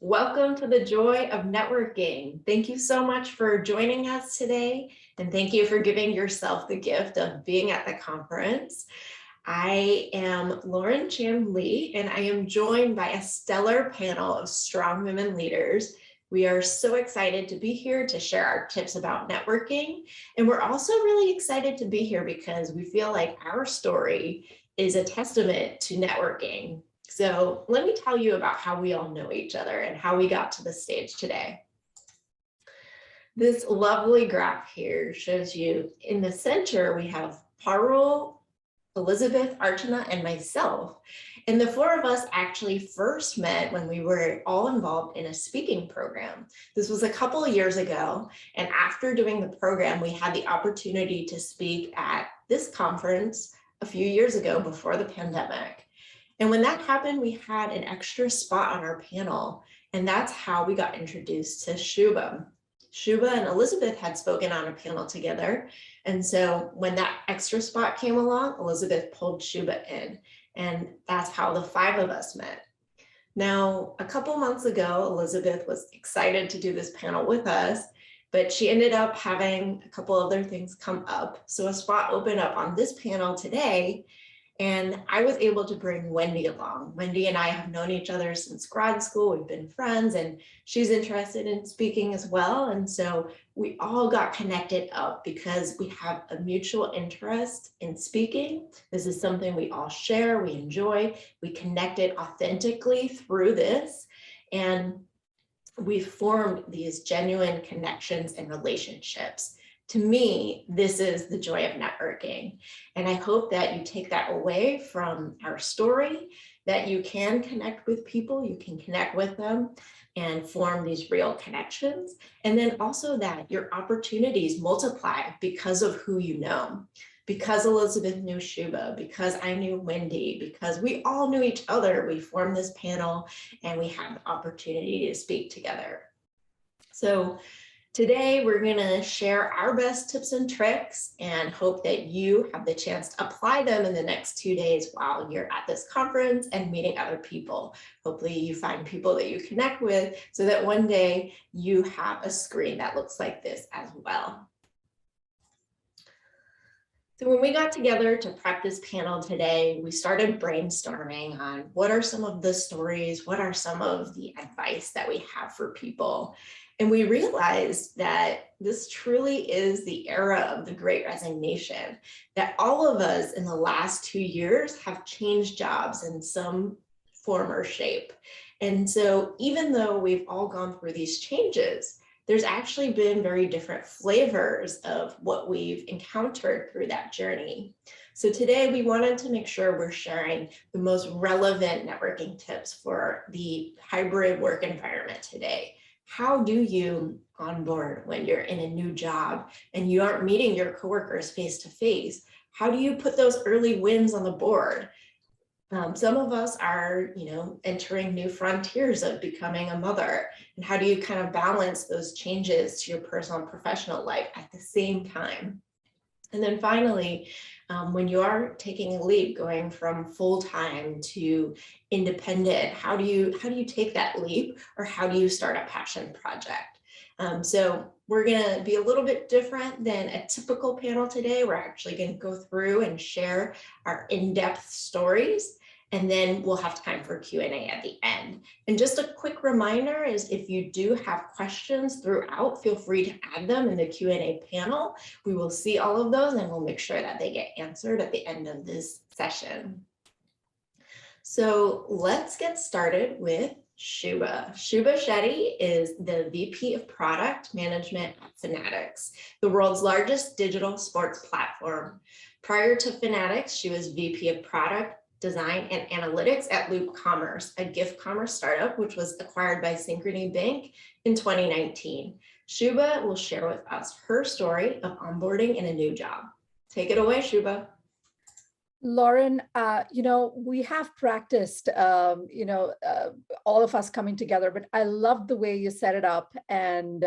Welcome to the joy of networking. Thank you so much for joining us today, and thank you for giving yourself the gift of being at the conference. I am Lauren Chan Lee, and I am joined by a stellar panel of strong women leaders. We are so excited to be here to share our tips about networking, and we're also really excited to be here because we feel like our story is a testament to networking. So let me tell you about how we all know each other and how we got to the stage today. This lovely graph here shows you in the center, we have Parul, Elizabeth, Archana, and myself. And the four of us actually first met when we were all involved in a speaking program. This was a couple of years ago. And after doing the program, we had the opportunity to speak at this conference a few years ago before the pandemic. And when that happened, we had an extra spot on our panel, and that's how we got introduced to Subha. Subha and Elizabeth had spoken on a panel together. And so when that extra spot came along, Elizabeth pulled Subha in, and that's how the five of us met. Now, a couple months ago, Elizabeth was excited to do this panel with us, but she ended up having a couple other things come up. So a spot opened up on this panel today. And I was able to bring Wendy along. Wendy and I have known each other since grad school. We've been friends, and she's interested in speaking as well. And so we all got connected up because we have a mutual interest in speaking. This is something we all share, we enjoy. We connected authentically through this, and we formed these genuine connections and relationships. To me, this is the joy of networking. And I hope that you take that away from our story, that you can connect with people, you can connect with them and form these real connections. And then also that your opportunities multiply because of who you know. Because Elizabeth knew Subha, because I knew Wendy, because we all knew each other, we formed this panel and we had the opportunity to speak together. So today, we're going to share our best tips and tricks and hope that you have the chance to apply them in the next 2 days while you're at this conference and meeting other people. Hopefully you find people that you connect with so that one day you have a screen that looks like this as well. So when we got together to prep this panel today, we started brainstorming on what are some of the stories, what are some of the advice that we have for people. And we realized that this truly is the era of the Great Resignation, that all of us in the last 2 years have changed jobs in some form or shape. And so even though we've all gone through these changes, there's actually been very different flavors of what we've encountered through that journey. So today we wanted to make sure we're sharing the most relevant networking tips for the hybrid work environment today. How do you onboard when you're in a new job and you aren't meeting your coworkers face to face? How do you put those early wins on the board? Some of us are, entering new frontiers of becoming a mother. And how do you kind of balance those changes to your personal and professional life at the same time? And then finally, when you are taking a leap, going from full-time to independent, how do you take that leap, or how do you start a passion project? So we're going to be a little bit different than a typical panel today. We're actually going to go through and share our in-depth stories, and then we'll have time for Q&A at the end. And just a quick reminder is if you do have questions throughout, feel free to add them in the Q&A panel. We will see all of those and we'll make sure that they get answered at the end of this session. So let's get started with Subha. Subha Shetty is the VP of Product Management at Fanatics, the world's largest digital sports platform. Prior to Fanatics, she was VP of Product Design and Analytics at Loop Commerce, a gift commerce startup which was acquired by Synchrony Bank in 2019. Subha will share with us her story of onboarding in a new job. Take it away, Subha. Lauren, we have practiced, all of us coming together, but I love the way you set it up and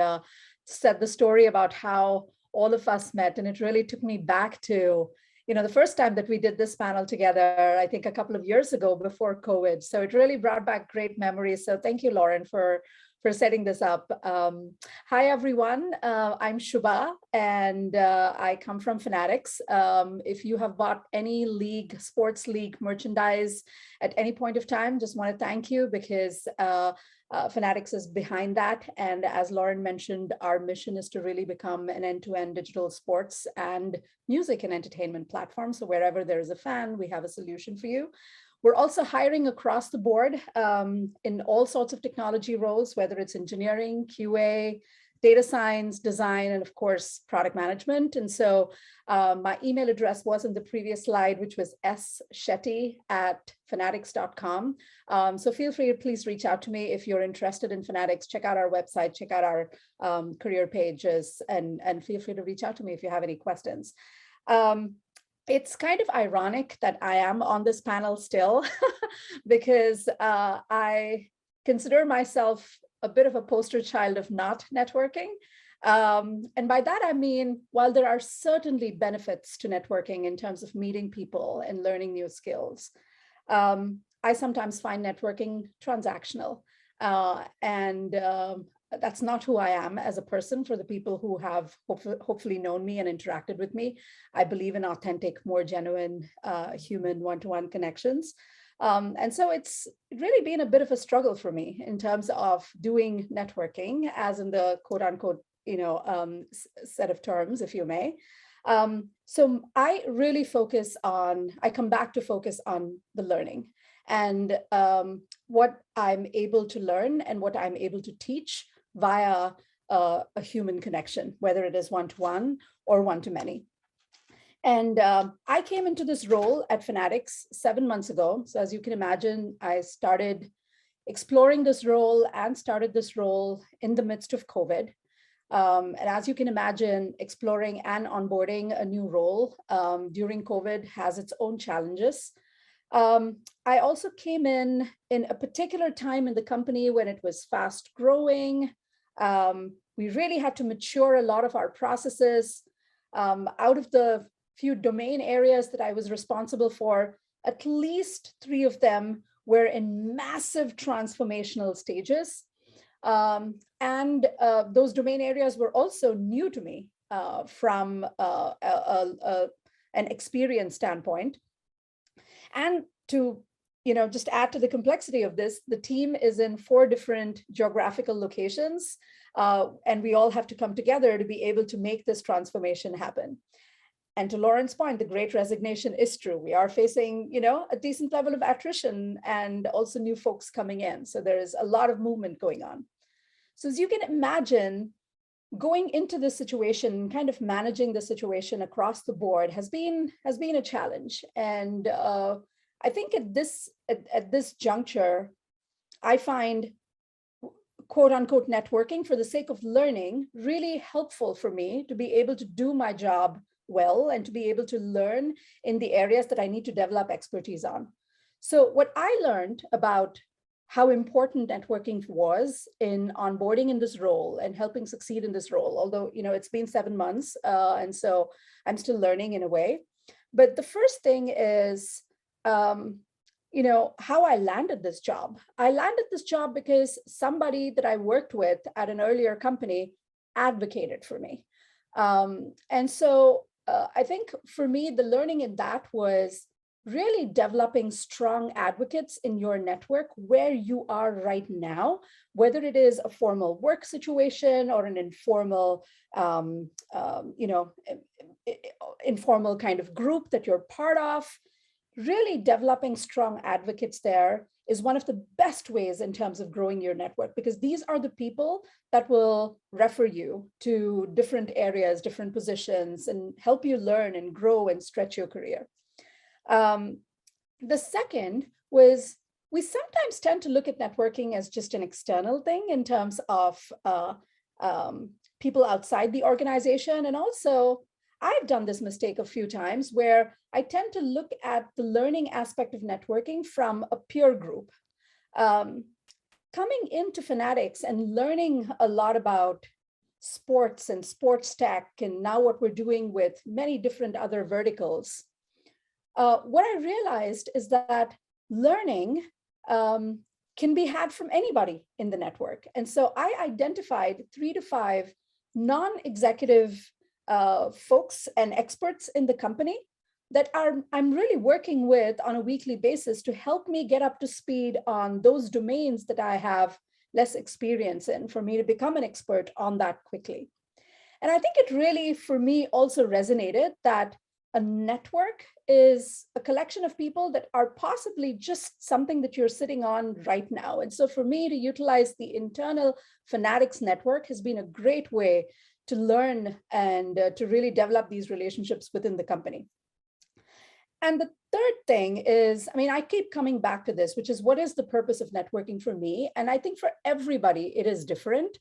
said the story about how all of us met. And it really took me back to, the first time that we did this panel together, I think a couple of years ago before COVID. So it really brought back great memories. So thank you, Lauren, for setting this up. Hi, everyone. I'm Subha, and I come from Fanatics. If you have bought any sports league merchandise at any point of time, just want to thank you because Fanatics is behind that. And as Lauren mentioned, our mission is to really become an end-to-end digital sports and music and entertainment platform. So wherever there is a fan, we have a solution for you. We're also hiring across the board in all sorts of technology roles, whether it's engineering, QA, data science, design, and of course, product management. And so my email address was in the previous slide, which was shetty@fanatics.com. So feel free to please reach out to me if you're interested in Fanatics. Check out our website, check out our career pages, and feel free to reach out to me if you have any questions. It's kind of ironic that I am on this panel still because I consider myself a bit of a poster child of not networking. And by that, I mean, while there are certainly benefits to networking in terms of meeting people and learning new skills, I sometimes find networking transactional. And that's not who I am as a person. For the people who have hopefully known me and interacted with me, I believe in authentic, more genuine human one-to-one connections. And so it's really been a bit of a struggle for me in terms of doing networking, as in the quote unquote, set of terms, if you may. So I really I come back to focus on the learning and what I'm able to learn and what I'm able to teach via a human connection, whether it is one-to-one or one-to-many. And I came into this role at Fanatics 7 months ago. So as you can imagine, I started exploring this role and started this role in the midst of COVID. And as you can imagine, exploring and onboarding a new role during COVID has its own challenges. I also came in a particular time in the company when it was fast growing. We really had to mature a lot of our processes. Out of the few domain areas that I was responsible for, at least 3 of them were in massive transformational stages. And those domain areas were also new to me from an experience standpoint. And to just add to the complexity of this, the team is in 4 different geographical locations, and we all have to come together to be able to make this transformation happen. And to Lauren's point, the great resignation is true. We are facing, a decent level of attrition and also new folks coming in. So there is a lot of movement going on. So as you can imagine, going into this situation, kind of managing the situation across the board has been a challenge. And I think at this juncture, I find quote unquote networking for the sake of learning really helpful for me to be able to do my job well and to be able to learn in the areas that I need to develop expertise on. So what I learned about how important networking was in onboarding in this role and helping succeed in this role, although, it's been 7 months, and so I'm still learning in a way. But the first thing is, how I landed this job. I landed this job because somebody that I worked with at an earlier company advocated for me. And so I think for me, the learning in that was really developing strong advocates in your network where you are right now, whether it is a formal work situation or an informal, informal kind of group that you're part of. Really developing strong advocates there is one of the best ways in terms of growing your network, because these are the people that will refer you to different areas, different positions, and help you learn and grow and stretch your career. The second was, we sometimes tend to look at networking as just an external thing in terms of people outside the organization. And also, I've done this mistake a few times where I tend to look at the learning aspect of networking from a peer group. Coming into Fanatics and learning a lot about sports and sports tech, and now what we're doing with many different other verticals, what I realized is that learning can be had from anybody in the network. And so I identified 3 to 5 non-executive folks and experts in the company that I'm really working with on a weekly basis to help me get up to speed on those domains that I have less experience in, for me to become an expert on that quickly. And I think it really, for me, also resonated that a network is a collection of people that are possibly just something that you're sitting on right now. And so for me to utilize the internal Fanatics network has been a great way to learn and to really develop these relationships within the company. And the third thing is, I mean, I keep coming back to this, which is what is the purpose of networking for me? And I think for everybody, it is different.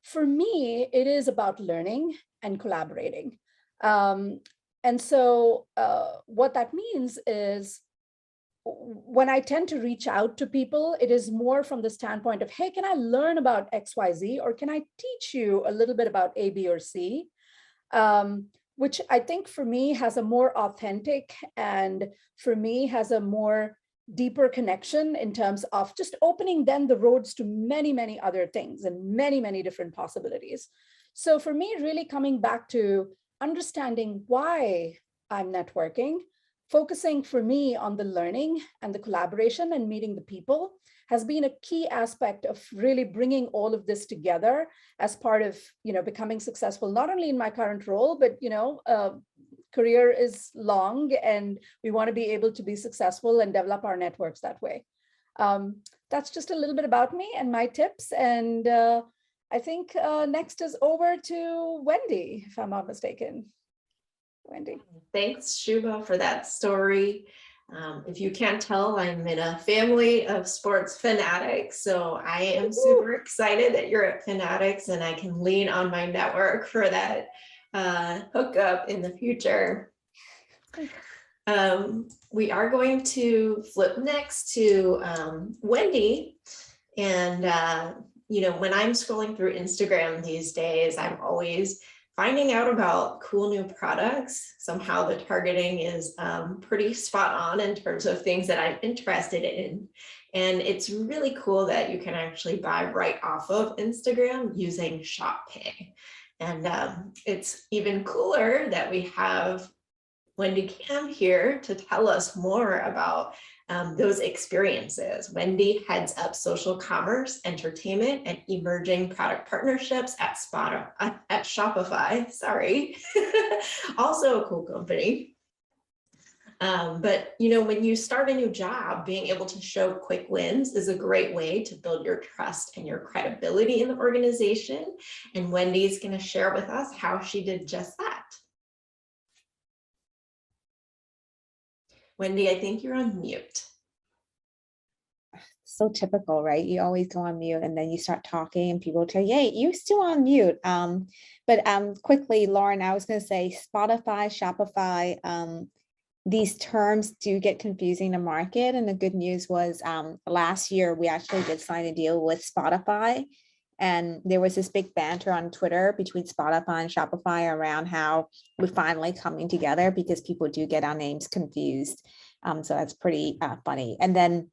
For me, it is about learning and collaborating. And so what that means is when I tend to reach out to people, it is more from the standpoint of, hey, can I learn about XYZ, or can I teach you a little bit about A, B, or C? Which I think for me has a more authentic and for me has a more deeper connection in terms of just opening then the roads to many, many other things and many, many different possibilities. So for me, really coming back to understanding why I'm networking, focusing for me on the learning and the collaboration and meeting the people has been a key aspect of really bringing all of this together as part of, becoming successful, not only in my current role, but, career is long and we want to be able to be successful and develop our networks that way. That's just a little bit about me and my tips. And I think next is over to Wendy, if I'm not mistaken. Wendy. Thanks, Subha, for that story. If you can't tell, I'm in a family of sports fanatics, so I am super excited that you're at Fanatics and I can lean on my network for that hookup in the future. We are going to flip next to Wendy. And, when I'm scrolling through Instagram these days, I'm always finding out about cool new products. Somehow the targeting is pretty spot on in terms of things that I'm interested in. And it's really cool that you can actually buy right off of Instagram using Shop Pay. And it's even cooler that we have Wendy Cam here to tell us more about those experiences. Wendy heads up social commerce, entertainment, and emerging product partnerships at Shopify. Sorry, also a cool company. But when you start a new job, being able to show quick wins is a great way to build your trust and your credibility in the organization. And Wendy's going to share with us how she did just that. Wendy, I think you're on mute. So typical, right? You always go on mute and then you start talking and people tell you, hey, you're still on mute. But quickly, Lauren, I was going to say Spotify, Shopify, these terms do get confusing in the market. And the good news was last year, we actually did sign a deal with Spotify. And there was this big banter on Twitter between Spotify and Shopify around how we're finally coming together because people do get our names confused. So that's pretty funny. And then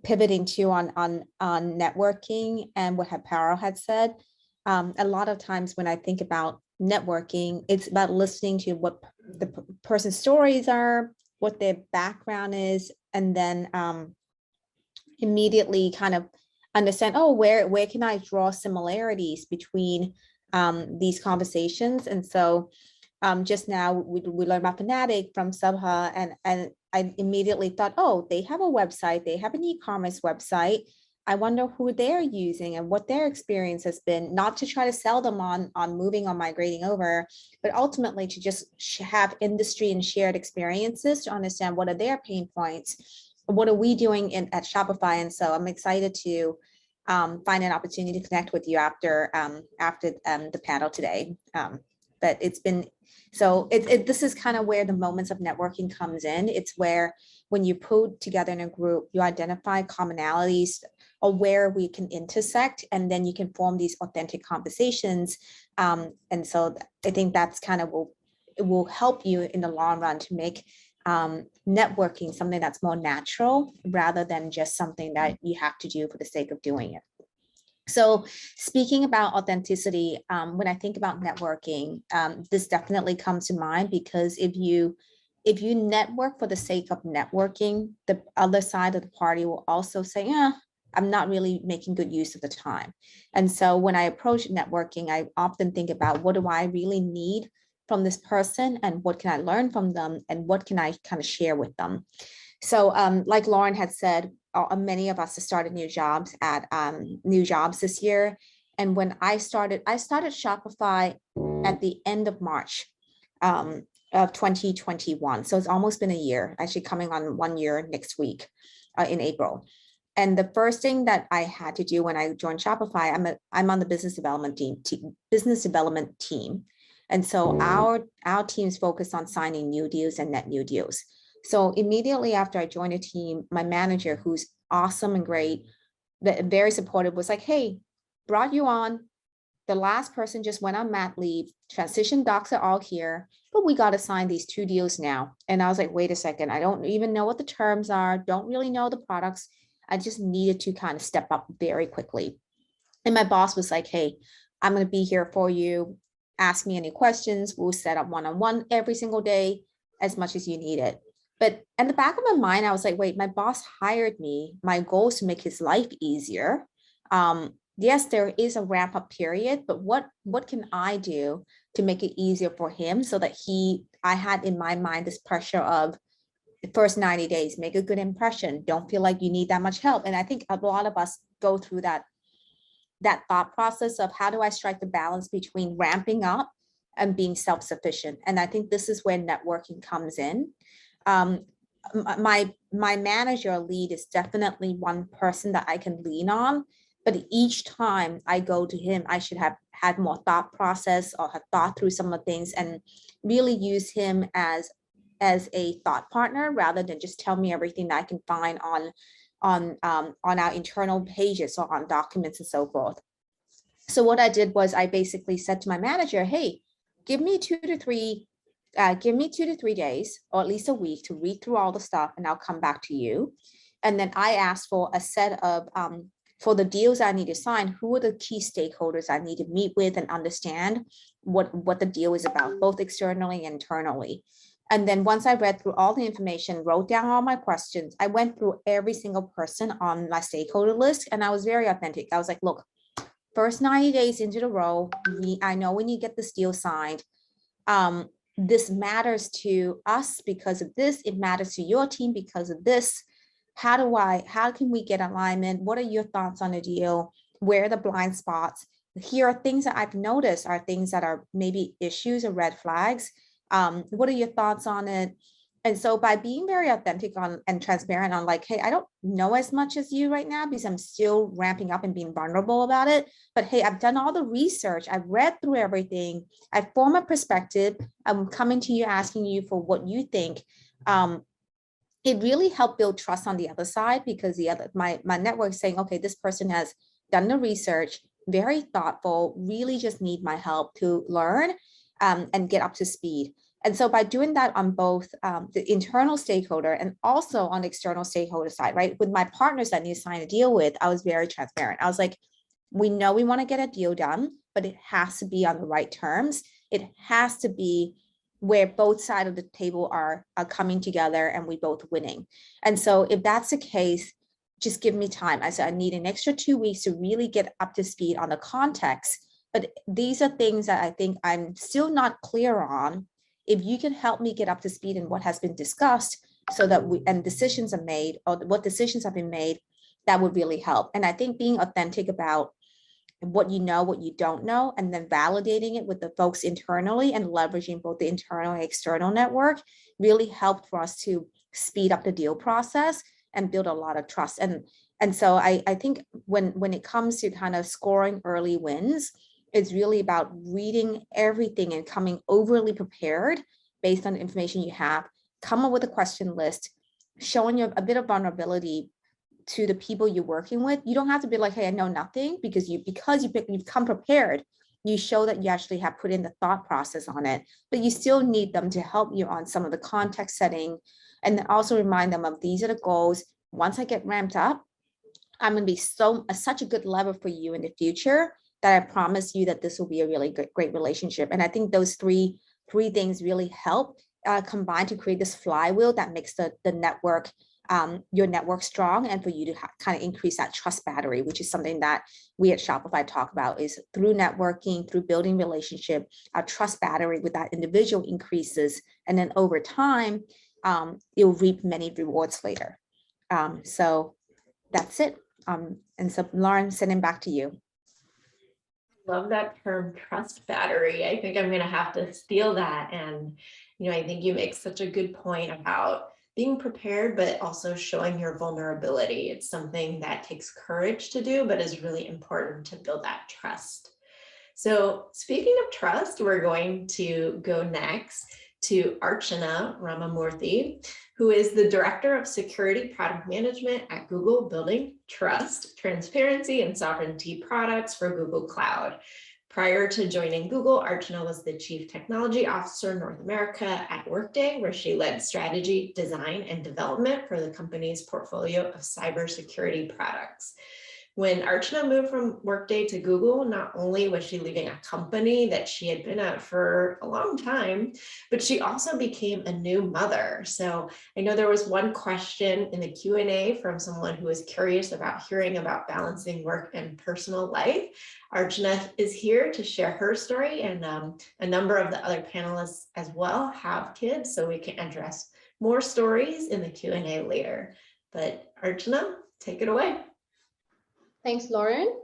pivoting to on networking and what Parul had said, a lot of times when I think about networking, it's about listening to what the person's stories are, what their background is, and then immediately kind of understand, oh, where can I draw similarities between these conversations? And so just now we learned about Fanatic from Subha, and I immediately thought, oh, they have a website, they have an e-commerce website. I wonder who they're using and what their experience has been, not to try to sell them on moving or migrating over, but ultimately to just have industry and shared experiences to understand what are their pain points. What are we doing at Shopify? And so I'm excited to find an opportunity to connect with you after the panel today. But it's been, so this is kind of where the moments of networking comes in. It's where when you put together in a group, you identify commonalities or where we can intersect, and then you can form these authentic conversations. And so I think that's kind of it will help you in the long run to make networking something that's more natural rather than just something that you have to do for the sake of doing it. So speaking about authenticity, when I think about networking, this definitely comes to mind, because if you network for the sake of networking, the other side of the party will also say, yeah, I'm not really making good use of the time. And so when I approach networking, I often think about, what do I really need from this person, and what can I learn from them, and what can I kind of share with them? So like Lauren had said, many of us have started new jobs this year. And when I started Shopify at the end of March of 2021. So it's almost been a year, actually coming on 1 year next week in April. And the first thing that I had to do when I joined Shopify, I'm on the business development team. And so our team's focused on signing new deals and net new deals. So immediately after I joined a team, my manager, who's awesome and great, very supportive, was like, hey, brought you on. The last person just went on mat leave. Transition docs are all here, but we got to sign these 2 deals now. And I was like, wait a second, I don't even know what the terms are, don't really know the products. I just needed to kind of step up very quickly. And my boss was like, hey, I'm going to be here for you. Ask me any questions. We'll set up one-on-one every single day, as much as you need it. But in the back of my mind, I was like, wait, my boss hired me. My goal is to make his life easier. Yes, there is a ramp up period, but what can I do to make it easier for him, so that I had in my mind this pressure of the first 90 days, make a good impression. Don't feel like you need that much help. And I think a lot of us go through that thought process of, how do I strike the balance between ramping up and being self-sufficient? And I think this is where networking comes in. My manager lead is definitely one person that I can lean on, but each time I go to him, I should have had more thought process, or have thought through some of the things, and really use him as a thought partner, rather than just tell me everything that I can find on our internal pages or on documents and so forth. So what I did was, I basically said to my manager, hey, give me 2 to 3 days, or at least a week, to read through all the stuff, and I'll come back to you. And then I asked for a set of, for the deals I need to sign, who are the key stakeholders I need to meet with and understand what the deal is about, both externally and internally. And then once I read through all the information, wrote down all my questions, I went through every single person on my stakeholder list, and I was very authentic. I was like, look, first 90 days into the role, I know we need to get this deal signed. This matters to us because of this. It matters to your team because of this. How can we get alignment? What are your thoughts on the deal? Where are the blind spots? Here are things that I've noticed are things that are maybe issues or red flags. What are your thoughts on it? And so by being very authentic and transparent on, like, hey, I don't know as much as you right now because I'm still ramping up and being vulnerable about it. But hey, I've done all the research. I've read through everything. I form a perspective. I'm coming to you, asking you for what you think. It really helped build trust on the other side, because my network is saying, okay, this person has done the research, very thoughtful, really just need my help to learn and get up to speed. And so by doing that on both the internal stakeholder and also on the external stakeholder side, right, with my partners that I need to sign a deal with, I was very transparent. I was like, we know we want to get a deal done, but it has to be on the right terms. It has to be where both sides of the table are coming together and we both winning. And so if that's the case, just give me time. I said, I need an extra 2 weeks to really get up to speed on the context. But these are things that I think I'm still not clear on. If you can help me get up to speed in what has been discussed, so that decisions are made, or what decisions have been made, that would really help. And I think being authentic about what you know, what you don't know, and then validating it with the folks internally and leveraging both the internal and external network really helped for us to speed up the deal process and build a lot of trust. And so I think when it comes to kind of scoring early wins, it's really about reading everything and coming overly prepared based on the information you have, come up with a question list, showing you a bit of vulnerability to the people you're working with. You don't have to be like, hey, I know nothing, because you've come prepared. you show that you actually have put in the thought process on it, but you still need them to help you on some of the context setting. And then also remind them of these are the goals. Once I get ramped up, I'm going to be such a good lever for you in the future that I promise you that this will be a really great relationship. And I think those three things really help combine to create this flywheel that makes the network, your network strong, and for you to kind of increase that trust battery, which is something that we at Shopify talk about, is through networking, through building relationship, our trust battery with that individual increases. And then over time, you'll reap many rewards later. So that's it. And so Lauren, sending back to you. Love that term, trust battery. I think I'm going to have to steal that. And, I think you make such a good point about being prepared, but also showing your vulnerability. It's something that takes courage to do, but is really important to build that trust. So speaking of trust, we're going to go next to Archana Ramamoorthy, who is the Director of Security Product Management at Google, building trust, transparency, and sovereignty products for Google Cloud. Prior to joining Google, Archana was the Chief Technology Officer North America at Workday, where she led strategy, design, and development for the company's portfolio of cybersecurity products. When Archana moved from Workday to Google, not only was she leaving a company that she had been at for a long time, but she also became a new mother. So I know there was one question in the Q&A from someone who was curious about hearing about balancing work and personal life. Archana is here to share her story, and a number of the other panelists as well have kids, so we can address more stories in the Q&A later. But Archana, take it away. Thanks, Lauren.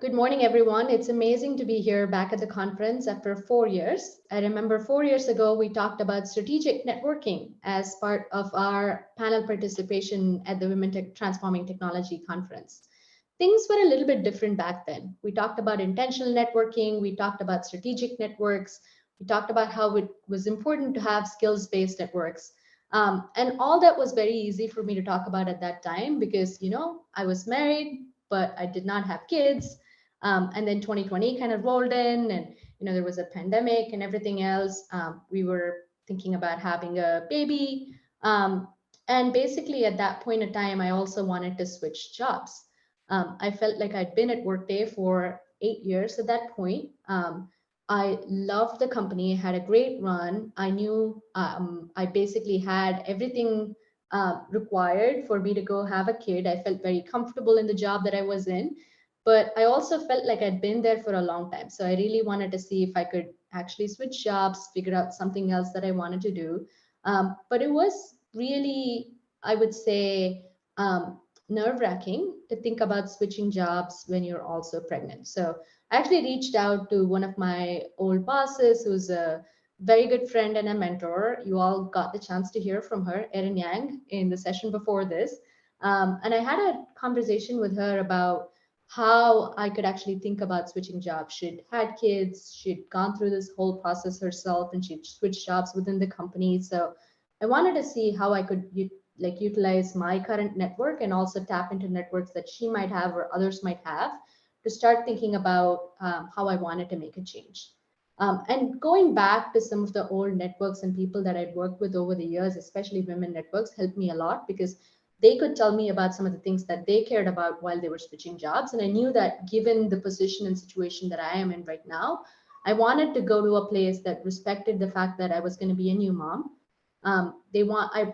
Good morning, everyone. It's amazing to be here back at the conference after 4 years. I remember 4 years ago, we talked about strategic networking as part of our panel participation at the Women Transforming Technology Conference. Things were a little bit different back then. We talked about intentional networking. We talked about strategic networks. We talked about how it was important to have skills-based networks. And all that was very easy for me to talk about at that time because, I was married, but I did not have kids. And then 2020 kind of rolled in and, there was a pandemic and everything else. We were thinking about having a baby. And basically at that point in time, I also wanted to switch jobs. I felt like I'd been at Workday for 8 years at that point. I loved the company, had a great run. I knew I basically had everything required for me to go have a kid. I felt very comfortable in the job that I was in, but I also felt like I'd been there for a long time. So I really wanted to see if I could actually switch jobs, figure out something else that I wanted to do. But it was really, I would say, nerve-wracking to think about switching jobs when you're also pregnant. So I actually reached out to one of my old bosses, who's a very good friend and a mentor. You all got the chance to hear from her, Erin Yang, in the session before this. And I had a conversation with her about how I could actually think about switching jobs. She'd had kids, she'd gone through this whole process herself, and she'd switched jobs within the company. So I wanted to see how I could utilize my current network and also tap into networks that she might have or others might have to start thinking about how I wanted to make a change. And going back to some of the old networks and people that I'd worked with over the years, especially women networks, helped me a lot because they could tell me about some of the things that they cared about while they were switching jobs. And I knew that given the position and situation that I am in right now, I wanted to go to a place that respected the fact that I was going to be a new mom. I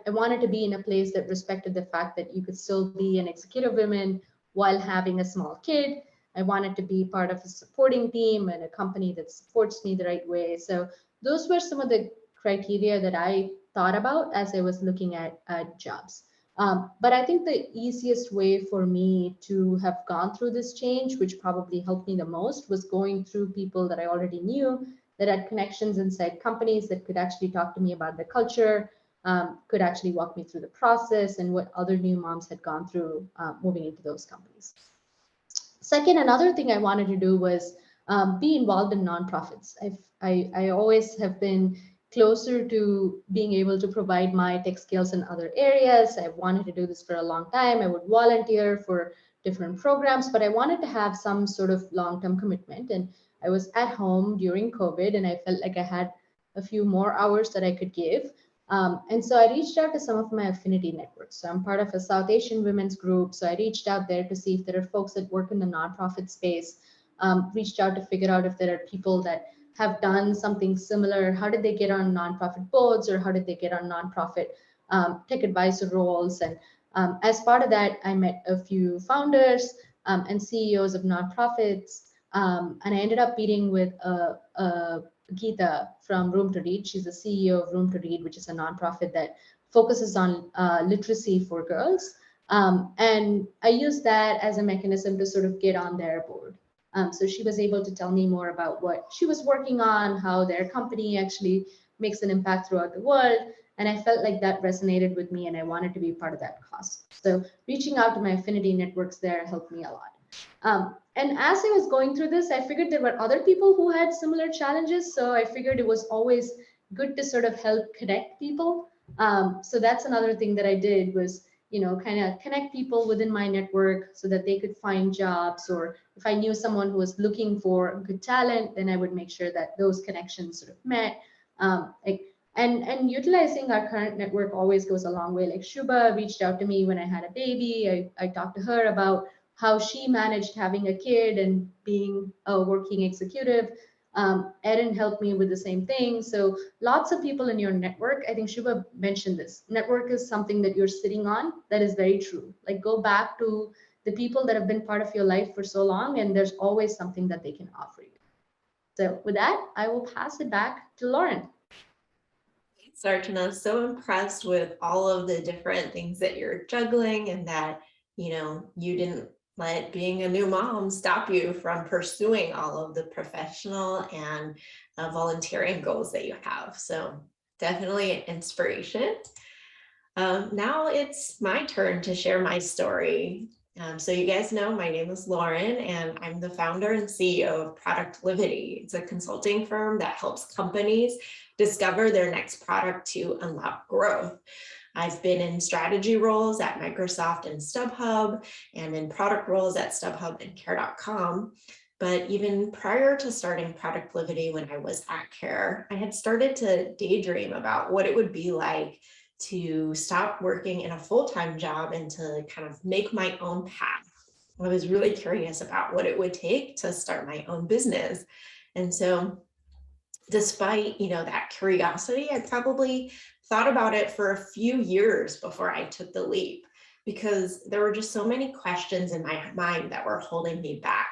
wanted to be in a place that respected the fact that you could still be an executive woman while having a small kid. I wanted to be part of a supporting team and a company that supports me the right way. So those were some of the criteria that I thought about as I was looking at jobs. But I think the easiest way for me to have gone through this change, which probably helped me the most, was going through people that I already knew that had connections inside companies that could actually talk to me about the culture, could actually walk me through the process and what other new moms had gone through moving into those companies. Second, another thing I wanted to do was be involved in nonprofits. I always have been closer to being able to provide my tech skills in other areas. I wanted to do this for a long time. I would volunteer for different programs, but I wanted to have some sort of long-term commitment. And I was at home during COVID and I felt like I had a few more hours that I could give. And so I reached out to some of my affinity networks. So I'm part of a South Asian women's group. So I reached out there to see if there are folks that work in the nonprofit space, reached out to figure out if there are people that have done something similar. How did they get on nonprofit boards, or how did they get on nonprofit tech advisor roles? And as part of that, I met a few founders and CEOs of nonprofits. And I ended up meeting with Geeta from Room to Read. She's the CEO of Room to Read, which is a nonprofit that focuses on literacy for girls. And I used that as a mechanism to sort of get on their board. So she was able to tell me more about what she was working on, how their company actually makes an impact throughout the world. And I felt like that resonated with me and I wanted to be part of that cause. So reaching out to my affinity networks there helped me a lot. And as I was going through this, I figured there were other people who had similar challenges. So I figured it was always good to sort of help connect people. So that's another thing that I did was, kind of connect people within my network so that they could find jobs, or if I knew someone who was looking for good talent, then I would make sure that those connections sort of met. And utilizing our current network always goes a long way. Like Subha reached out to me when I had a baby. I talked to her about how she managed having a kid and being a working executive. Erin helped me with the same thing. So lots of people in your network. I think Subha mentioned this. Network is something that you're sitting on. That is very true. Like go back to the people that have been part of your life for so long, and there's always something that they can offer you. So with that, I will pass it back to Lauren. Thanks, Archana. So impressed with all of the different things that you're juggling, and that, you didn't let being a new mom stop you from pursuing all of the professional and volunteering goals that you have. So definitely an inspiration. Now it's my turn to share my story. So you guys know my name is Lauren, and I'm the founder and CEO of productLivity. It's a consulting firm that helps companies discover their next product to unlock growth. I've been in strategy roles at Microsoft and StubHub, and in product roles at StubHub and Care.com. But even prior to starting productLivity, when I was at Care, I had started to daydream about what it would be like to stop working in a full-time job and to kind of make my own path. I was really curious about what it would take to start my own business. And so despite, that curiosity, I probably thought about it for a few years before I took the leap, because there were just so many questions in my mind that were holding me back.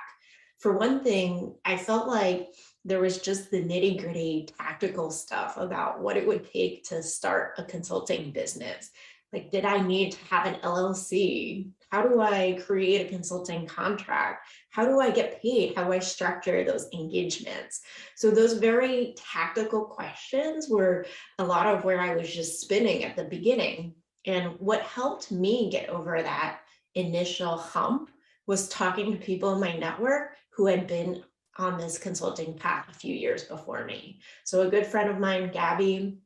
For one thing, I felt like there was just the nitty-gritty tactical stuff about what it would take to start a consulting business. Like, did I need to have an LLC? How do I create a consulting contract? How do I get paid? How do I structure those engagements? So those very tactical questions were a lot of where I was just spinning at the beginning. And what helped me get over that initial hump was talking to people in my network who had been on this consulting path a few years before me. So a good friend of mine, Gabby,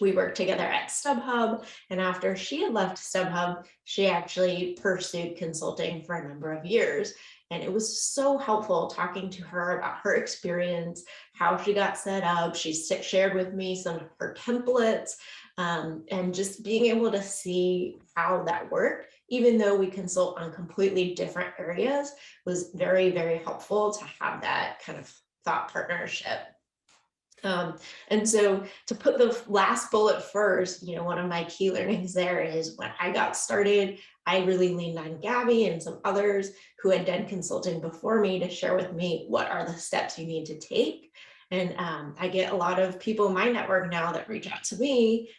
we worked together at StubHub, and after she had left StubHub, she actually pursued consulting for a number of years. And it was so helpful talking to her about her experience, how she got set up. She shared with me some of her templates, and just being able to see how that worked, even though we consult on completely different areas, was very, very helpful to have that kind of thought partnership. And so to put the last bullet first, one of my key learnings there is when I got started, I really leaned on Gabby and some others who had done consulting before me to share with me what are the steps you need to take. And I get a lot of people in my network now that reach out to me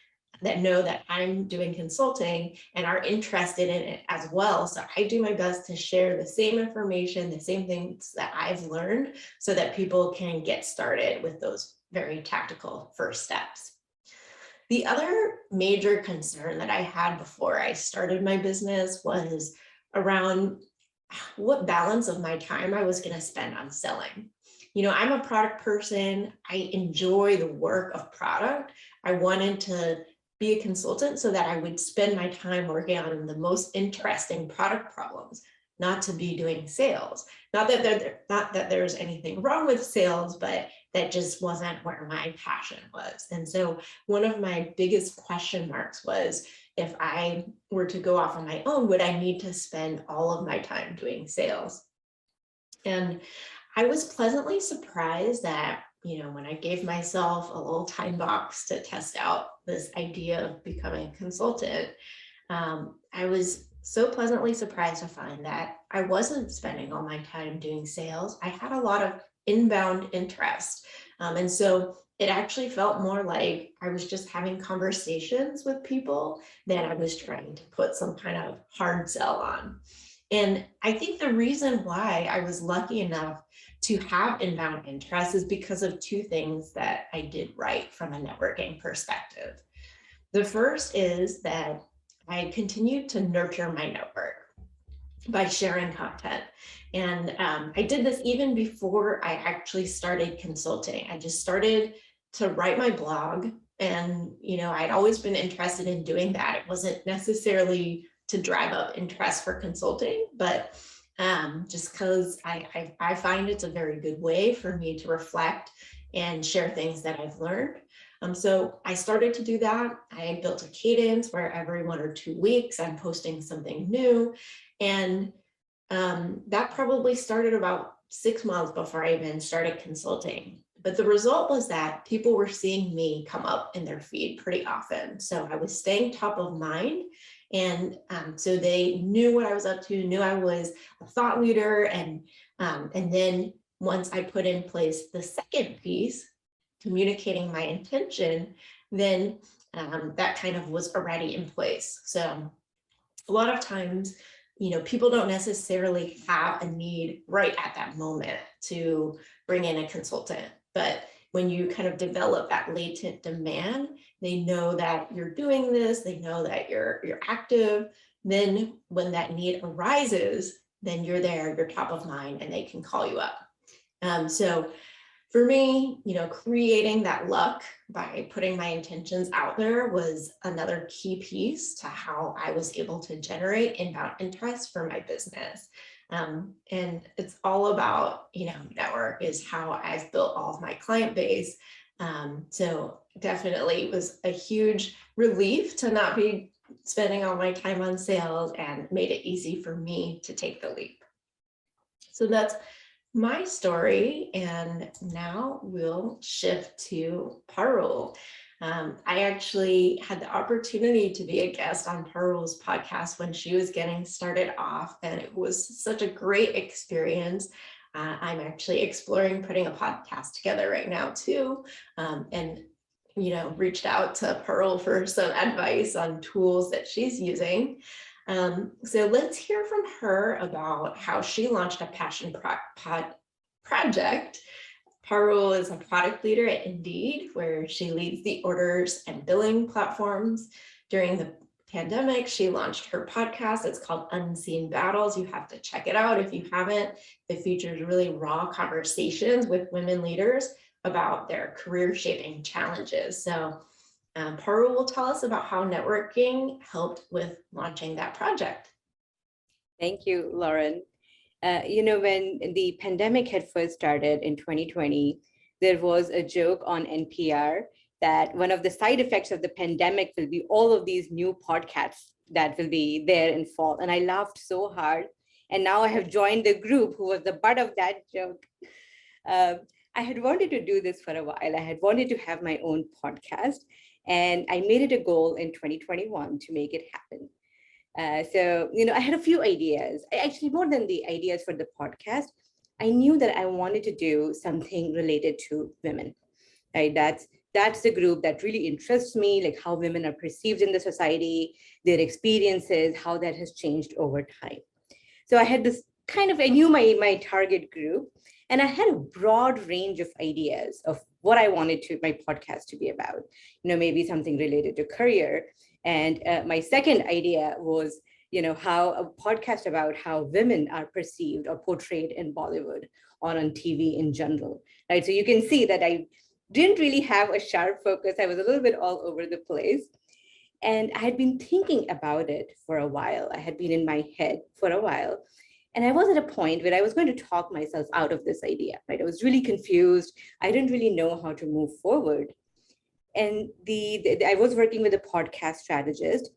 that know that I'm doing consulting and are interested in it as well. So I do my best to share the same information, the same things that I've learned, so that people can get started with those very tactical first steps. The other major concern that I had before I started my business was around what balance of my time I was going to spend on selling. I'm a product person. I enjoy the work of product. I wanted to be a consultant so that I would spend my time working on the most interesting product problems. not to be doing sales. Not that there's anything wrong with sales, but that just wasn't where my passion was. And so one of my biggest question marks was, if I were to go off on my own, would I need to spend all of my time doing sales? And I was pleasantly surprised that, when I gave myself a little time box to test out this idea of becoming a consultant, I was so pleasantly surprised to find that I wasn't spending all my time doing sales. I had a lot of inbound interest. And so it actually felt more like I was just having conversations with people than I was trying to put some kind of hard sell on. And I think the reason why I was lucky enough to have inbound interest is because of two things that I did right from a networking perspective. The first is that I continued to nurture my network by sharing content. And I did this even before I actually started consulting. I just started to write my blog, and I'd always been interested in doing that. It wasn't necessarily to drive up interest for consulting, but just because I find it's a very good way for me to reflect and share things that I've learned. So I started to do that. I built a cadence where every 1 or 2 weeks I'm posting something new. And that probably started about 6 months before I even started consulting. But the result was that people were seeing me come up in their feed pretty often. So I was staying top of mind. And so they knew what I was up to, knew I was a thought leader. And then once I put in place the second piece, communicating my intention, then that kind of was already in place. So a lot of times, people don't necessarily have a need right at that moment to bring in a consultant. But when you kind of develop that latent demand, they know that you're doing this, they know that you're active. Then when that need arises, then you're there, you're top of mind, and they can call you up. So for me, creating that luck by putting my intentions out there was another key piece to how I was able to generate inbound interest for my business. And it's all about, network is how I've built all of my client base. So definitely it was a huge relief to not be spending all my time on sales, and made it easy for me to take the leap. So that's my story. And now we'll shift to Parul. I actually had the opportunity to be a guest on Parul's podcast when she was getting started off, and it was such a great experience. I'm actually exploring putting a podcast together right now too, and reached out to Parul for some advice on tools that she's using. So let's hear from her about how she launched a passion project. Parul is a product leader at Indeed, where she leads the orders and billing platforms. During the pandemic, she launched her podcast. It's called Unseen Battles. You have to check it out if you haven't. It features really raw conversations with women leaders about their career shaping challenges. So Parul will tell us about how networking helped with launching that project. Thank you, Lauren. When the pandemic had first started in 2020, there was a joke on NPR that one of the side effects of the pandemic will be all of these new podcasts that will be there in fall. And I laughed so hard. And now I have joined the group who was the butt of that joke. I had wanted to do this for a while. I had wanted to have my own podcast, and I made it a goal in 2021 to make it happen. So I had a few ideas. Actually, more than the ideas for the podcast, I knew that I wanted to do something related to women. Right? That's the group that really interests me, like how women are perceived in the society, their experiences, how that has changed over time. So I had this I knew my target group, and I had a broad range of ideas of what I wanted my podcast to be about. Maybe something related to career. And my second idea was, how a podcast about how women are perceived or portrayed in Bollywood or on TV in general, right? So you can see that I didn't really have a sharp focus. I was a little bit all over the place. And I had been thinking about it for a while. I had been in my head for a while. And I was at a point where I was going to talk myself out of this idea, right? I was really confused. I didn't really know how to move forward. And I was working with a podcast strategist,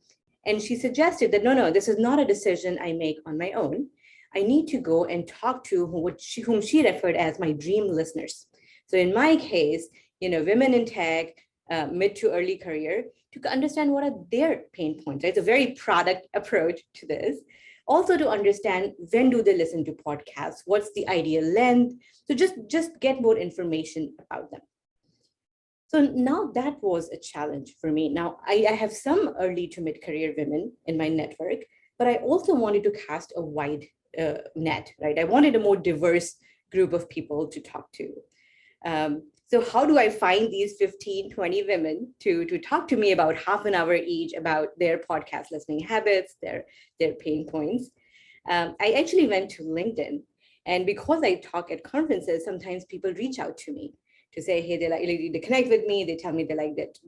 and she suggested that, no, this is not a decision I make on my own. I need to go and talk to whom she referred as my dream listeners. So in my case, women in tech, mid to early career, to understand what are their pain points, right? It's a very product approach to this. Also to understand when do they listen to podcasts, what's the ideal length. So just get more information about them. So now that was a challenge for me. Now I have some early to mid-career women in my network, but I also wanted to cast a wide net, right? I wanted a more diverse group of people to talk to. So how do I find these 15, 20 women to talk to me about half an hour each about their podcast listening habits, their pain points? I actually went to LinkedIn, and because I talk at conferences, sometimes people reach out to me to say, hey, they connect with me. They tell me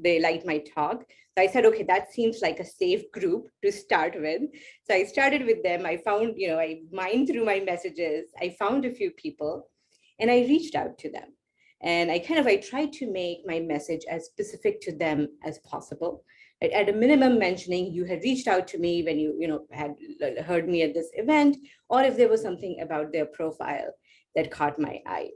they liked my talk. So I said, okay, that seems like a safe group to start with. So I started with them. I found, I mined through my messages. I found a few people, and I reached out to them. And I tried to make my message as specific to them as possible. At a minimum, mentioning you had reached out to me when you had heard me at this event, or if there was something about their profile that caught my eye.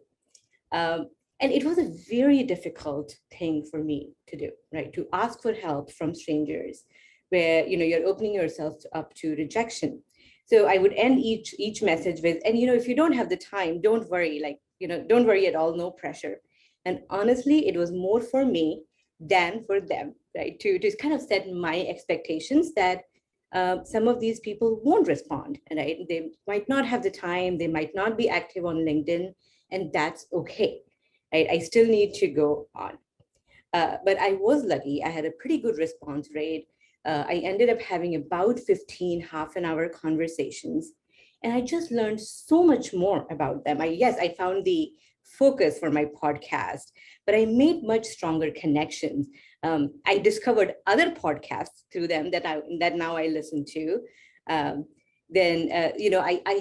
And it was a very difficult thing for me to do, right? To ask for help from strangers, where you're opening yourself up to rejection. So I would end each message with, and if you don't have the time, don't worry, don't worry at all, no pressure. And honestly, it was more for me than for them, right? To kind of set my expectations that some of these people won't respond, right? They might not have the time, they might not be active on LinkedIn, and that's okay, right? I still need to go on. But I was lucky, I had a pretty good response rate. I ended up having about 15 half-an-hour conversations, and I just learned so much more about them. I found the focus for my podcast, but I made much stronger connections. I discovered other podcasts through them that now I listen to. I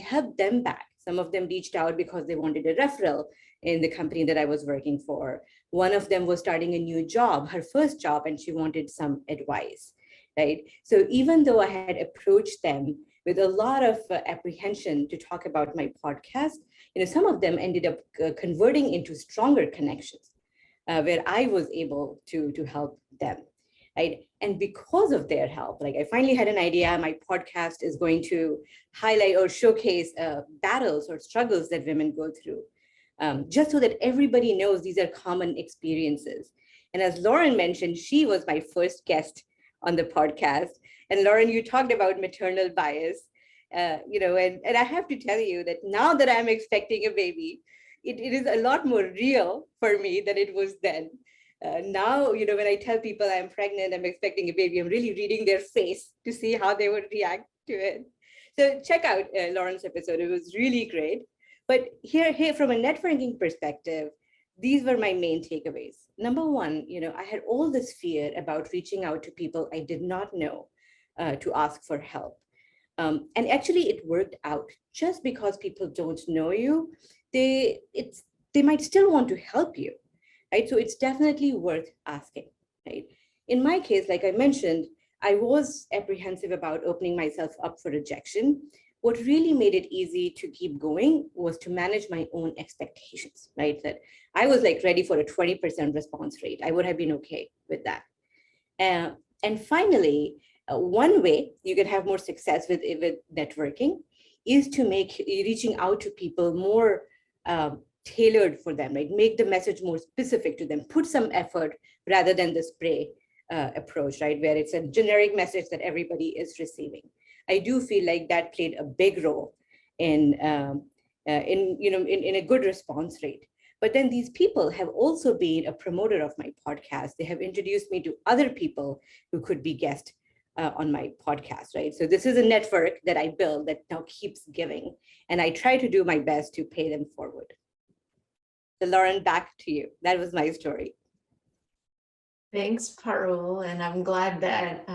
helped them back. Some of them reached out because they wanted a referral in the company that I was working for. One of them was starting a new job, her first job, and she wanted some advice, right? So even though I had approached them with a lot of apprehension to talk about my podcast, some of them ended up converting into stronger connections where I was able to help them, right? And because of their help, I finally had an idea, my podcast is going to highlight or showcase battles or struggles that women go through, just so that everybody knows these are common experiences. And as Lauren mentioned, she was my first guest on the podcast. And Lauren, you talked about maternal bias, and I have to tell you that now that I'm expecting a baby, it is a lot more real for me than it was then. Now, when I tell people I'm pregnant, I'm expecting a baby, I'm really reading their face to see how they would react to it. So check out Lauren's episode. It was really great. But here from a networking perspective, these were my main takeaways. Number one, I had all this fear about reaching out to people I did not know to ask for help. And actually it worked out. Just because people don't know you, they might still want to help you, right? So it's definitely worth asking, right? In my case, like I mentioned, I was apprehensive about opening myself up for rejection. What really made it easy to keep going was to manage my own expectations, right? That I was ready for a 20% response rate. I would have been okay with that. And finally, one way you can have more success with networking is to make reaching out to people more tailored for them, right? Make the message more specific to them, put some effort rather than the spray approach, right? Where it's a generic message that everybody is receiving. I do feel like that played a big role in a good response rate. But then these people have also been a promoter of my podcast. They have introduced me to other people who could be guests on my podcast, right? So this is a network that I build that now keeps giving, and I try to do my best to pay them forward. So Lauren, back to you. That was my story. Thanks, Parul, and I'm glad that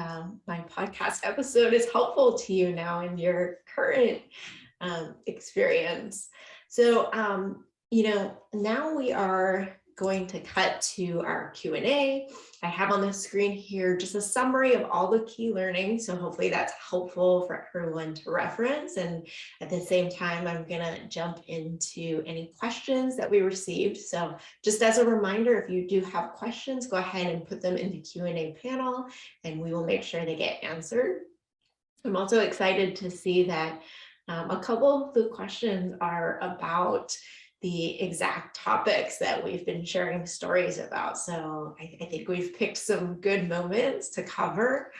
my podcast episode is helpful to you now in your current experience. So, now we are going to cut to our Q&A. I have on the screen here just a summary of all the key learning. So hopefully that's helpful for everyone to reference. And at the same time, I'm gonna jump into any questions that we received. So just as a reminder, if you do have questions, go ahead and put them in the Q&A panel and we will make sure they get answered. I'm also excited to see that a couple of the questions are about the exact topics that we've been sharing stories about. So I think we've picked some good moments to cover.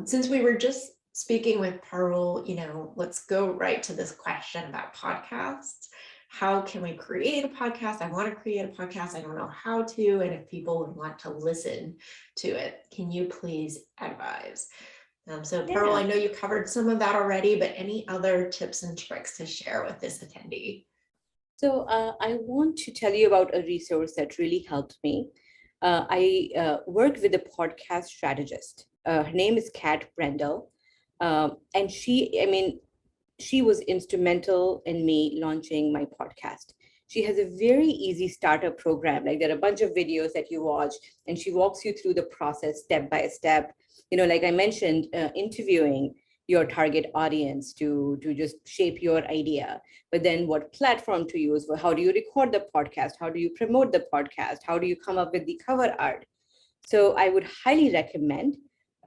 Since we were just speaking with Parul, let's go right to this question about podcasts. How can we create a podcast? I want to create a podcast. I don't know how to, and if people would want to listen to it, can you please advise? So Parul, I know you covered some of that already, but any other tips and tricks to share with this attendee? So I want to tell you about a resource that really helped me. I worked with a podcast strategist. Her name is Kat Brendel. And she was instrumental in me launching my podcast. She has a very easy startup program. Like there are a bunch of videos that you watch and she walks you through the process step by step. Like I mentioned, interviewing your target audience to just shape your idea, but then what platform to use, how do you record the podcast, how do you promote the podcast, how do you come up with the cover art. So I would highly recommend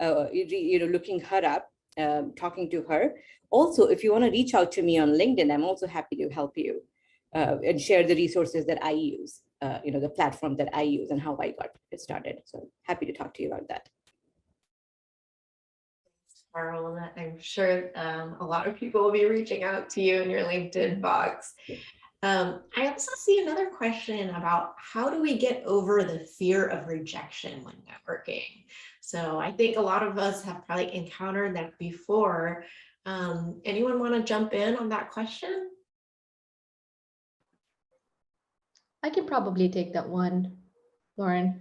looking her up, talking to her. Also, if you want to reach out to me on LinkedIn, I'm also happy to help you and share the resources that I use, the platform that I use and how I got it started. So happy to talk to you about that. Parul, I'm sure a lot of people will be reaching out to you in your LinkedIn box. I also see another question about how do we get over the fear of rejection when networking? So I think a lot of us have probably encountered that before. Anyone want to jump in on that question? I can probably take that one, Lauren.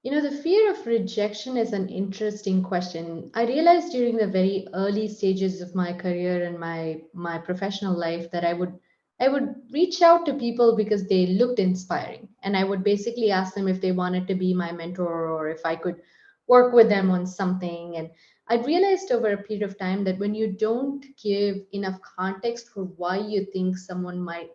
The fear of rejection is an interesting question. I realized during the very early stages of my career and my professional life that I would reach out to people because they looked inspiring. And I would basically ask them if they wanted to be my mentor or if I could work with them on something. And I realized over a period of time that when you don't give enough context for why you think someone might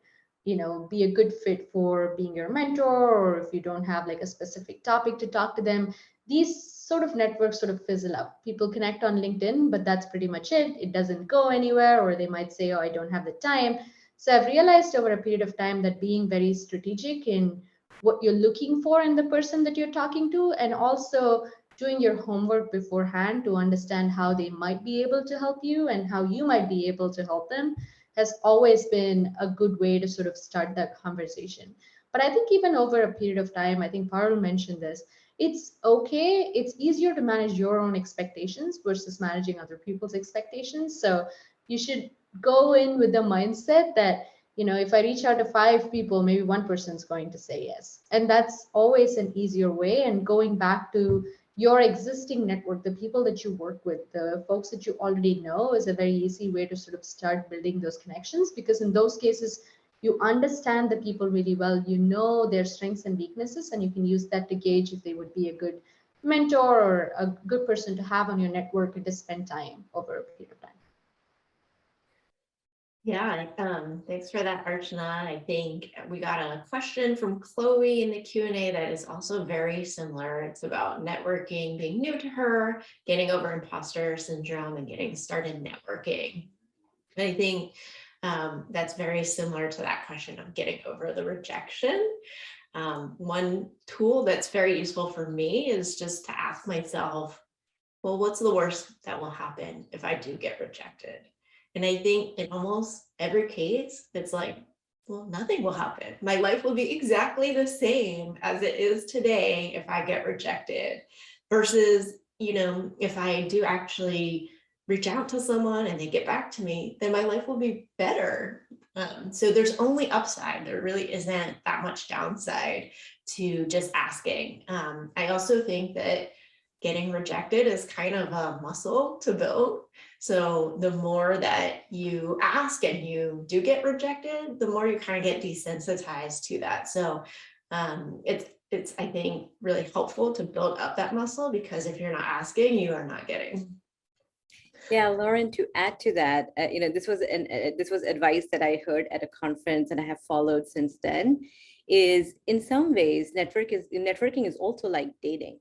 be a good fit for being your mentor, or if you don't have like a specific topic to talk to them, these sort of networks sort of fizzle out. People connect on LinkedIn, but that's pretty much it. It doesn't go anywhere, or they might say, oh, I don't have the time. So I've realized over a period of time that being very strategic in what you're looking for in the person that you're talking to, and also doing your homework beforehand to understand how they might be able to help you and how you might be able to help them, has always been a good way to sort of start that conversation. But I think even over a period of time, I think Parul mentioned this, it's okay. It's easier to manage your own expectations versus managing other people's expectations. So you should go in with the mindset that, if I reach out to 5 people, maybe one person's going to say yes. And that's always an easier way. And going back to your existing network, the people that you work with, the folks that you already know, is a very easy way to sort of start building those connections, because in those cases, you understand the people really well, you know their strengths and weaknesses, and you can use that to gauge if they would be a good mentor or a good person to have on your network and to spend time over a period of time. Yeah, thanks for that, Archana. I think we got a question from Chloe in the Q&A that is also very similar. It's about networking, being new to her, getting over imposter syndrome, and getting started networking. And I think that's very similar to that question of getting over the rejection. One tool that's very useful for me is just to ask myself, well, what's the worst that will happen if I do get rejected? And I think in almost every case, it's like, well, nothing will happen. My life will be exactly the same as it is today if I get rejected, versus, if I do actually reach out to someone and they get back to me, then my life will be better. So there's only upside. There really isn't that much downside to just asking. I also think that getting rejected is kind of a muscle to build. So the more that you ask and you do get rejected, the more you kind of get desensitized to that. So it's I think really helpful to build up that muscle, because if you're not asking, you are not getting. Yeah, Lauren, to add to that, this was advice that I heard at a conference and I have followed since then, is in some ways networking is also like dating,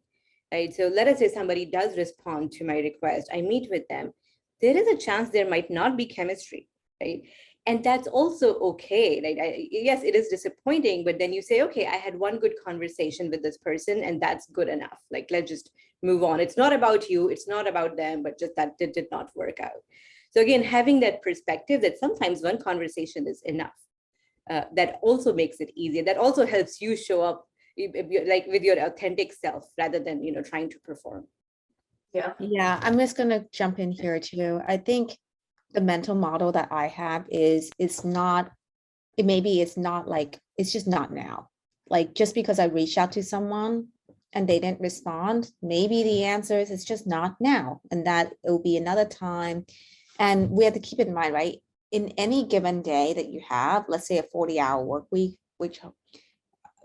right? So let us say somebody does respond to my request, I meet with them. There is a chance there might not be chemistry, right? And that's also okay. Like, yes, it is disappointing, but then you say, okay, I had one good conversation with this person and that's good enough. Like, let's just move on. It's not about you, it's not about them, but just that it did not work out. So again, having that perspective that sometimes one conversation is enough, that also makes it easier. That also helps you show up like with your authentic self rather than trying to perform. Yeah, I'm just gonna jump in here too. I think the mental model that I have is it's not, maybe it's not like, it's just not now. Like, just because I reached out to someone and they didn't respond, maybe the answer is it's just not now, and that it will be another time. And we have to keep in mind, right? In any given day that you have, let's say a 40-hour work week, which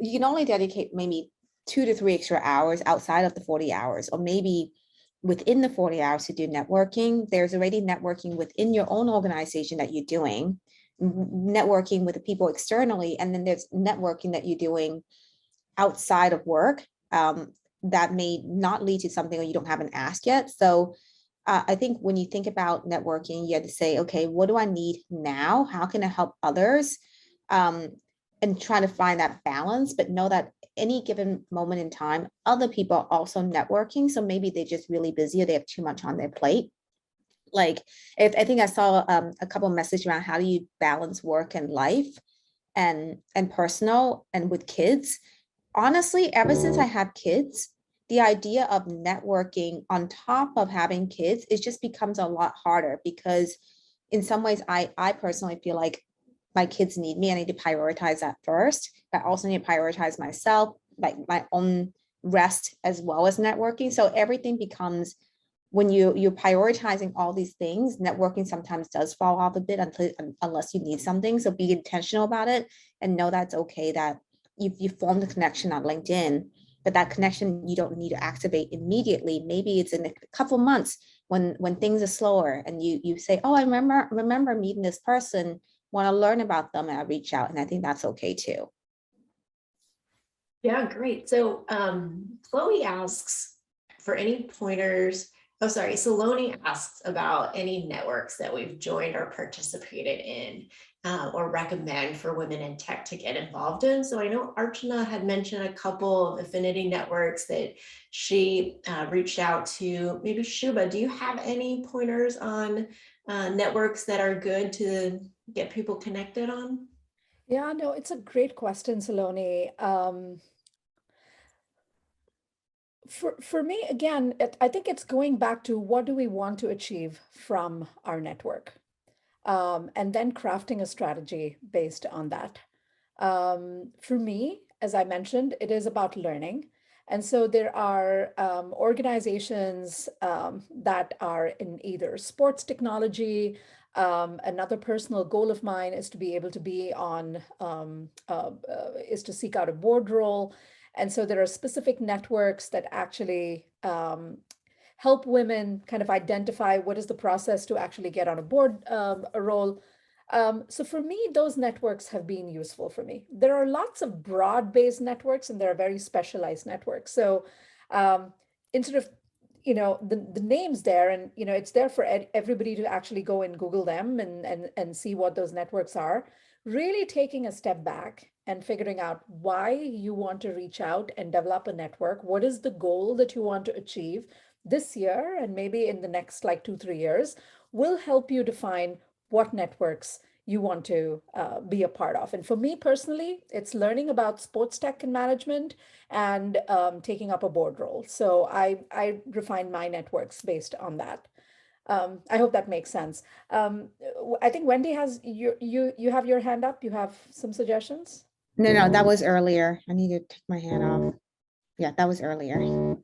you can only dedicate maybe 2 to 3 extra hours outside of the 40 hours, or maybe within the 40 hours to do networking. There's already networking within your own organization that you're doing, networking with the people externally, and then there's networking that you're doing outside of work that may not lead to something, or you don't have an ask yet. So I think when you think about networking, you have to say, okay, what do I need now? How can I help others? And try to find that balance, but know that any given moment in time, other people are also networking. So maybe they're just really busy, or they have too much on their plate. Like, if I think I saw a couple of messages around how do you balance work and life and personal and with kids. Honestly, ever since I had kids, the idea of networking on top of having kids, it just becomes a lot harder, because in some ways I personally feel like my kids need me. I need to prioritize that first, but I also need to prioritize myself, like my own rest as well as networking. So everything becomes, when you're prioritizing all these things, networking sometimes does fall off a bit unless you need something. So be intentional about it and know that's okay, that you formed a connection on LinkedIn, but that connection you don't need to activate immediately. Maybe it's in a couple months when things are slower, and you say, oh, I remember meeting this person, want to learn about them, and I reach out. And I think that's okay too. Yeah, great. So Chloe asks for any pointers. Oh, sorry. Saloni asks about any networks that we've joined or participated in or recommend for women in tech to get involved in. So I know Archana had mentioned a couple of affinity networks that she reached out to. Maybe Subha, do you have any pointers on networks that are good to get people connected on? Yeah, no, it's a great question, Saloni. For me, again, I think it's going back to what do we want to achieve from our network, and then crafting a strategy based on that. For me, as I mentioned, it is about learning. And so there are organizations that are in either sports technology. Another personal goal of mine is to be able to be on, is to seek out a board role. And so there are specific networks that actually help women kind of identify what is the process to actually get on a board a role. So for me, those networks have been useful for me. There are lots of broad-based networks, and there are very specialized networks. So instead of, the names there, and, it's there for everybody to actually go and Google them and see what those networks are, really taking a step back and figuring out why you want to reach out and develop a network. What is the goal that you want to achieve this year and maybe in the next like 2-3 years will help you define what networks you want to be a part of. And for me personally, it's learning about sports tech and management and taking up a board role. So I refine my networks based on that. I hope that makes sense. I think Wendy has you have your hand up. You have some suggestions? No, that was earlier. I need to take my hand off. Yeah, that was earlier.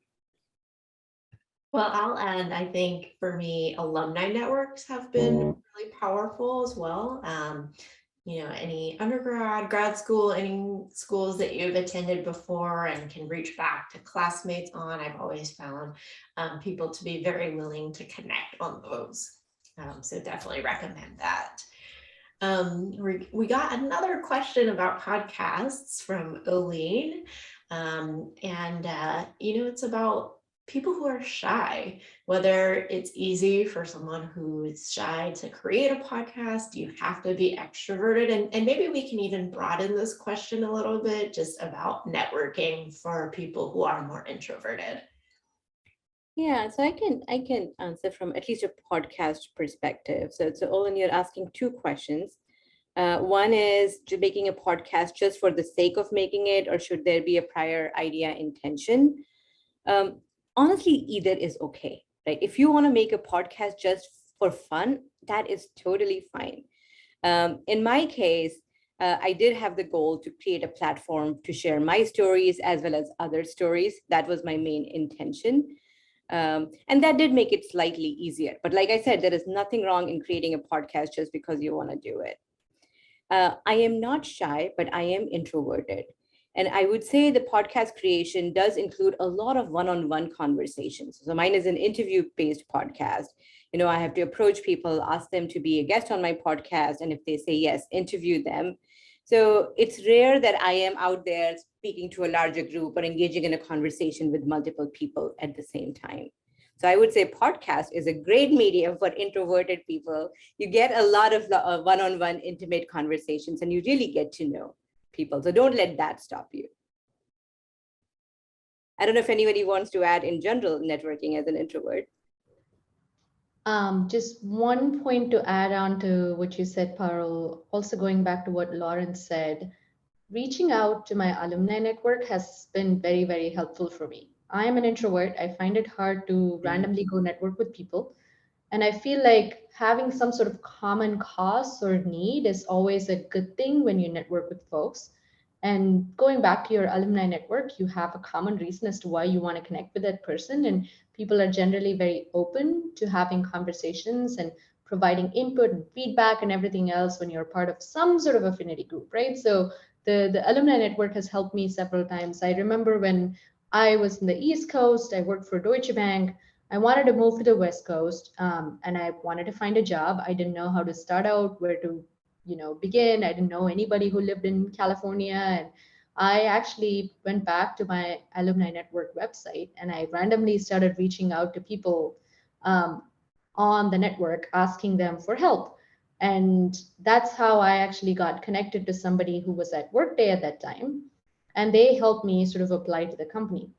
Well, I'll end. I think for me, alumni networks have been really powerful as well. Any undergrad, grad school, any schools that you've attended before and can reach back to classmates on. I've always found people to be very willing to connect on those. So definitely recommend that. We got another question about podcasts from Oline. It's about people who are shy, whether it's easy for someone who is shy to create a podcast, you have to be extroverted. And maybe we can even broaden this question a little bit just about networking for people who are more introverted. Yeah, so I can answer from at least a podcast perspective. So Olin, you're asking two questions. One is to making a podcast just for the sake of making it, or should there be a prior idea intention? Honestly, either is okay, right? If you want to make a podcast just for fun, that is totally fine. In my case, I did have the goal to create a platform to share my stories as well as other stories. That was my main intention. And that did make it slightly easier. But like I said, there is nothing wrong in creating a podcast just because you want to do it. I am not shy, but I am introverted. And I would say the podcast creation does include a lot of one-on-one conversations. So mine is an interview-based podcast. I have to approach people, ask them to be a guest on my podcast. And if they say yes, interview them. So it's rare that I am out there speaking to a larger group or engaging in a conversation with multiple people at the same time. So I would say podcast is a great medium for introverted people. You get a lot of one-on-one intimate conversations and you really get to know people. So don't let that stop you. I don't know if anybody wants to add in general networking as an introvert. Just one point to add on to what you said, Parul, also going back to what Lauren said, reaching out to my alumni network has been very, very helpful for me. I am an introvert. I find it hard to randomly go network with people. And I feel like having some sort of common cause or need is always a good thing when you network with folks. And going back to your alumni network, you have a common reason as to why you want to connect with that person. And people are generally very open to having conversations and providing input and feedback and everything else when you're part of some sort of affinity group, right? So the alumni network has helped me several times. I remember when I was in the East Coast, I worked for Deutsche Bank. I wanted to move to the West Coast, and I wanted to find a job. I didn't know how to start out, where to begin. I didn't know anybody who lived in California. And I actually went back to my alumni network website and I randomly started reaching out to people on the network, asking them for help. And that's how I actually got connected to somebody who was at Workday at that time. And they helped me sort of apply to the company.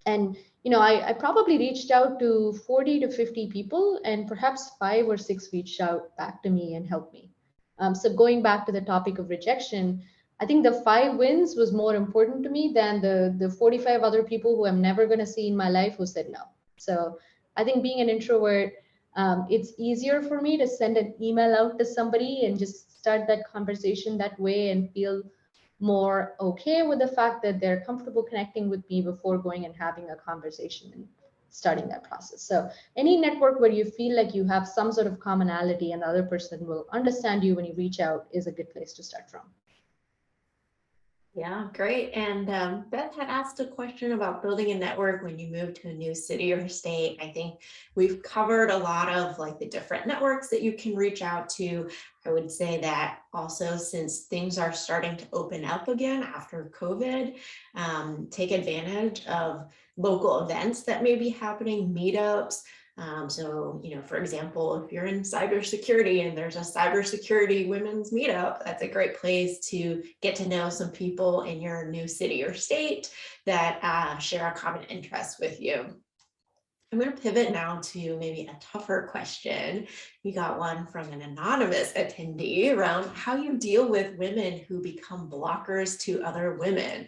And I probably reached out to 40 to 50 people, and perhaps 5 or 6 reached out back to me and helped me. So going back to the topic of rejection, I think the 5 wins was more important to me than the 45 other people who I'm never going to see in my life who said no. So I think being an introvert, it's easier for me to send an email out to somebody and just start that conversation that way and feel more okay with the fact that they're comfortable connecting with me before going and having a conversation and starting that process. So any network where you feel like you have some sort of commonality and the other person will understand you when you reach out is a good place to start from. Yeah, great. And Beth had asked a question about building a network when you move to a new city or state. I think we've covered a lot of the different networks that you can reach out to. I would say that also, since things are starting to open up again after COVID, take advantage of local events that may be happening, meetups. For example, if you're in cybersecurity and there's a cybersecurity women's meetup, that's a great place to get to know some people in your new city or state that share a common interest with you. I'm going to pivot now to maybe a tougher question. We got one from an anonymous attendee around how you deal with women who become blockers to other women.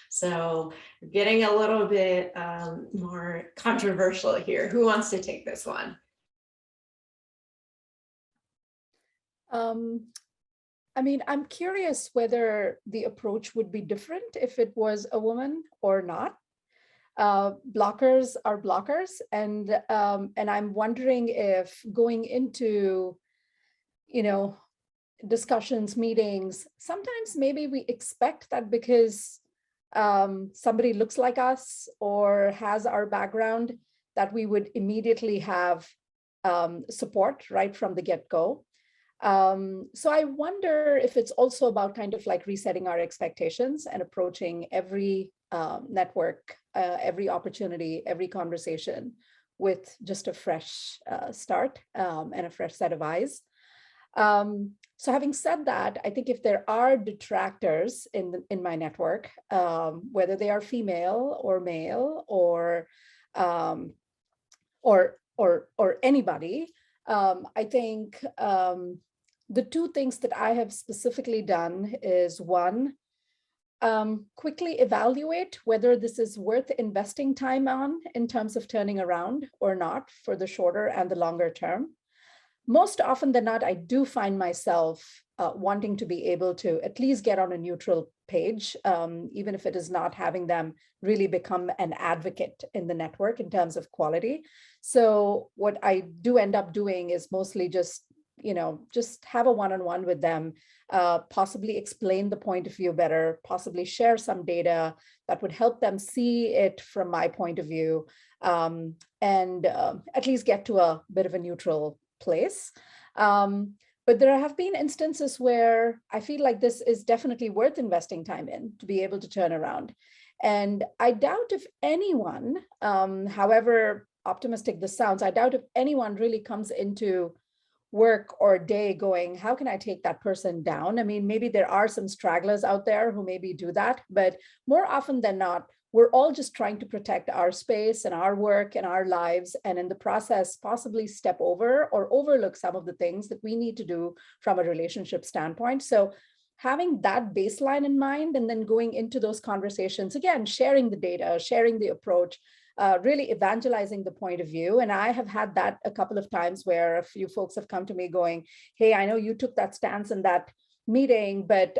So getting a little bit more controversial here. Who wants to take this one? I'm curious whether the approach would be different if it was a woman or not. blockers are blockers. And I'm wondering if going into, discussions, meetings, sometimes maybe we expect that because somebody looks like us or has our background, that we would immediately have support right from the get-go. So I wonder if it's also about kind of like resetting our expectations and approaching every network, every opportunity, every conversation with just a fresh start and a fresh set of eyes. So having said that, I think if there are detractors in my network, whether they are female or male or anybody, I think the two things that I have specifically done is one, quickly evaluate whether this is worth investing time on in terms of turning around or not for the shorter and the longer term. Most often than not, I do find myself wanting to be able to at least get on a neutral page, even if it is not having them really become an advocate in the network in terms of quality. So what I do end up doing is mostly just have a one-on-one with them, possibly explain the point of view better, possibly share some data that would help them see it from my point of view, and at least get to a bit of a neutral place. But there have been instances where I feel like this is definitely worth investing time in to be able to turn around. And I doubt if anyone, however optimistic this sounds, I doubt if anyone really comes into work or day going, how can I take that person down? I mean, maybe there are some stragglers out there who maybe do that, but more often than not, we're all just trying to protect our space and our work and our lives, and in the process, possibly step over or overlook some of the things that we need to do from a relationship standpoint. So having that baseline in mind and then going into those conversations, again, sharing the data, sharing the approach, really evangelizing the point of view. And I have had that a couple of times where a few folks have come to me going, hey, I know you took that stance in that meeting, but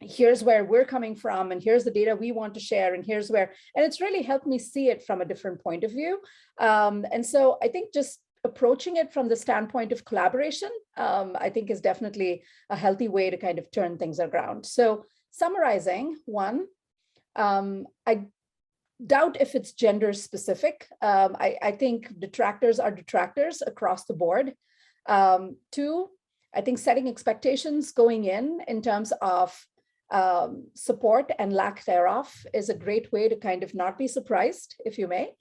here's where we're coming from, and here's the data we want to share, and here's where, and it's really helped me see it from a different point of view. And so I think just approaching it from the standpoint of collaboration, I think is definitely a healthy way to kind of turn things around. So summarizing, one, I doubt if it's gender specific. I think detractors are detractors across the board. Two, I think setting expectations going in terms of support and lack thereof is a great way to kind of not be surprised, if you may.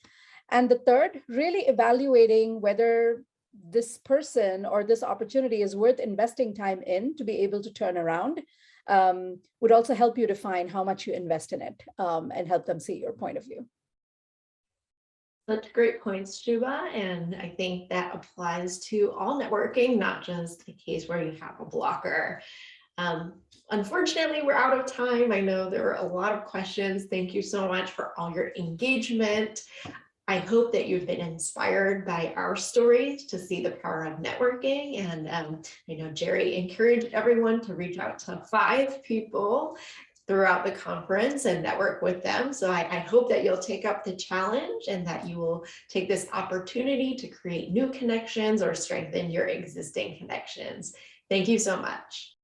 And the third, really evaluating whether this person or this opportunity is worth investing time in to be able to turn around, would also help you define how much you invest in it, and help them see your point of view. Such great points, Subha. And I think that applies to all networking, not just the case where you have a blocker. Unfortunately, we're out of time. I know there were a lot of questions. Thank you so much for all your engagement. I hope that you've been inspired by our stories to see the power of networking. And I know Jerry encouraged everyone to reach out to 5 people throughout the conference and network with them. So I hope that you'll take up the challenge and that you will take this opportunity to create new connections or strengthen your existing connections. Thank you so much.